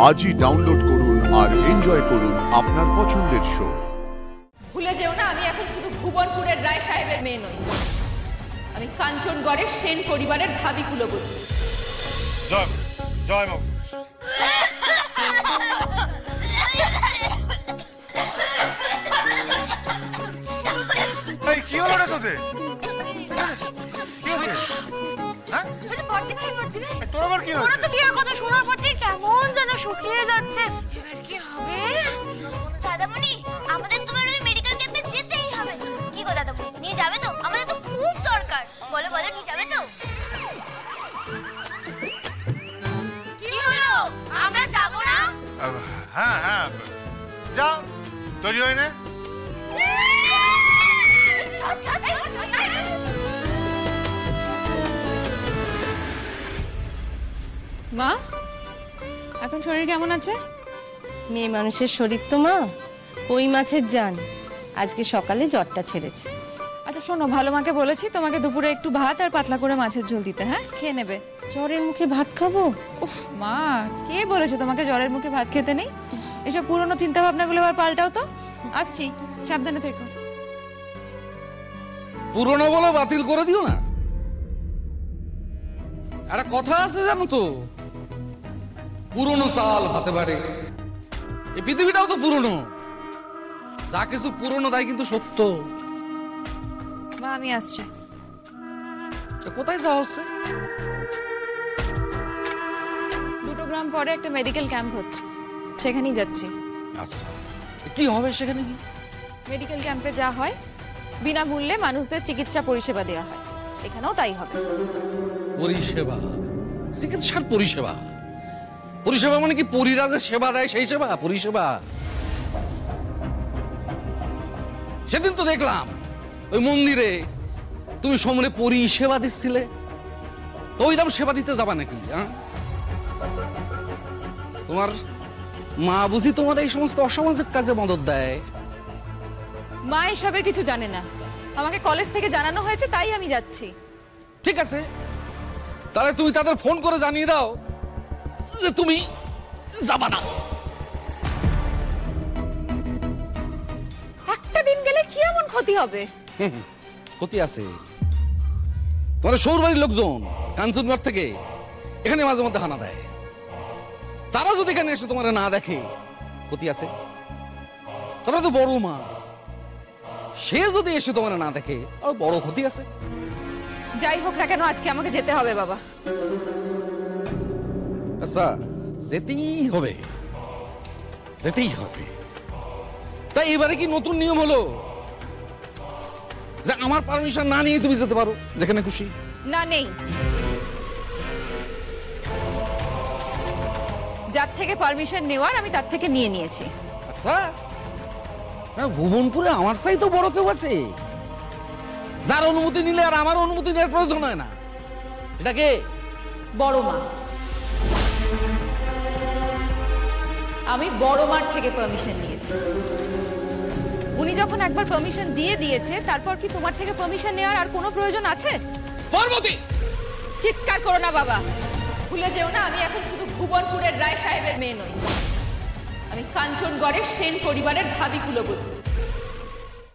আজই ডাউনলোড করুন আর এনজয় করুন আপনার পছন্দের শো। ভুলে যেও না, আমি এখন শুধু ভুবনপুরের রায় সাহেবের মেয়ে নই, আমি কাঞ্চনগড়ের সেন পরিবারের ভাবি কুলবধূ। জয় জয় মা। কি হলো রে তোদের? তোর আবার কি হয়েছে? তো বিয়ের কথা শোনার পর থেকে কেমন যেন শুকিয়ে যাচ্ছে। এবার কি হবে? দাদামণি, আমাদের তোমার ওই মেডিকেল ক্যাম্পে যেতেই হবে। কি গো দাদামণি, নিয়ে যাবে তো? আমাদের তো খুব দরকার। বলো বলো, নিয়ে যাবে তো? কি হলো, আমরা যাব না? হ্যাঁ হ্যাঁ, যাও, তৈরি হয়ে নে। মা, এখন শরীর কেমন আছে? মেয়ে মানুষের শরীর তো মা ওই মাছের জান। আজকে সকালে জ্বরটা ছেড়েছে। আচ্ছা শোনো, ভালো মাকে বলেছি তোমাকে দুপুরে একটু ভাত আর পাতলা করে মাছের ঝোল দিতে, হ্যাঁ? খেয়ে নেবে। জ্বরের মুখে ভাত খাবো? উফ মা, কে বলেছে তোমাকে জ্বরের মুখে ভাত খেতে নেই? এসব পুরনো চিন্তা ভাবনাগুলো আবার পাল্টাও তো। আসছি, সাবধানে থেকো। পুরনো বলে বাতিল করে দিও না। একটা কথা আছে জানো তো, পুরনো চাল হতে পারে। এই পৃথিবীটাও তো পুরনো, যা কিছু পুরনো তাই কিন্তু সত্য। মা আমি আসছি। কোথায় যাওয়া হচ্ছে? 2 গ্রাম পরে একটা মেডিকেল ক্যাম্প হচ্ছে, সেখানেই যাচ্ছি। আচ্ছা, কি হবে সেখানে? কি মেডিকেল ক্যাম্পে যা হয় বিনামূল্যে মানুষদের চিকিৎসা পরিষেবা দেওয়া হয়, এখানেও তাই হবে। পরিষেবা? চিকিৎসার পরিষেবা? পরিষেবা মানে কি পরীরা যে সেবা দেয় সেই সেবা? পরিষেবা? সেদিন তো দেখলাম ওই মন্দিরে তুমি সমরে পরিষেবা দিচ্ছিলে, তো ওইরকম সেবা দিতে যাবা নাকি? তোমার মা বুঝি তোমার এই সমস্ত অসামাজিক কাজে মদত দেয়? মা এসবের কিছু জানে না, আমাকে কলেজ থেকে জানানো হয়েছে, তাই আমি যাচ্ছি। ঠিক আছে, তাহলে তুমি তাদের ফোন করে জানিয়ে দাও যে তুমি যাবা না। একটা দিন গেলে কি এমন ক্ষতি হবে? ক্ষতি আছে। তোমার সৌরবাড়ির লোকজন কাঞ্চনগড় থেকে এখানে মাঝে মধ্যে হানা দেয়, তারা যদি এখানে এসে তোমার না দেখে ক্ষতি আছে। তোমরা তো বড় মা, সে যদি এসে তোমার না দেখে আর বড় ক্ষতি আছে। যাই হোক না কেন, আজকে আমাকে যেতে হবে বাবা। আচ্ছা, যেতেই হবে, যেতেই হবে। তাই এবারে কি নতুন নিয়ম হলো যে আমার পারমিশন না নিয়ে তুমি যেতে পারো যেখানে খুশি? না, নেই। যার থেকে পারমিশন নেওয়ার আমি তার থেকে নিয়ে নিয়েছি। আচ্ছা, ভুবনপুরে আমার চাই তো বড় কেউ আছে যার অনুমতি নিলে আর আমার অনুমতি নেওয়ার প্রয়োজন হয় না? এটা কে? বড় মা। আমি বড় মার থেকে পারমিশন নিয়েছি। উনি যখন একবার পারমিশন দিয়ে দিয়েছে, তারপর কি তোমার থেকে পারমিশন নেওয়ার আর কোনো প্রয়োজন আছে? পার্বতী, চিৎকার করো না বাবা। ভুলে যেও না, আমি এখন শুধু ভুবনপুরের রায় সাহেবের মেয়ে নই, আমি কাঞ্চনগড়ের সেন পরিবারের ভাবি কুলবধূ।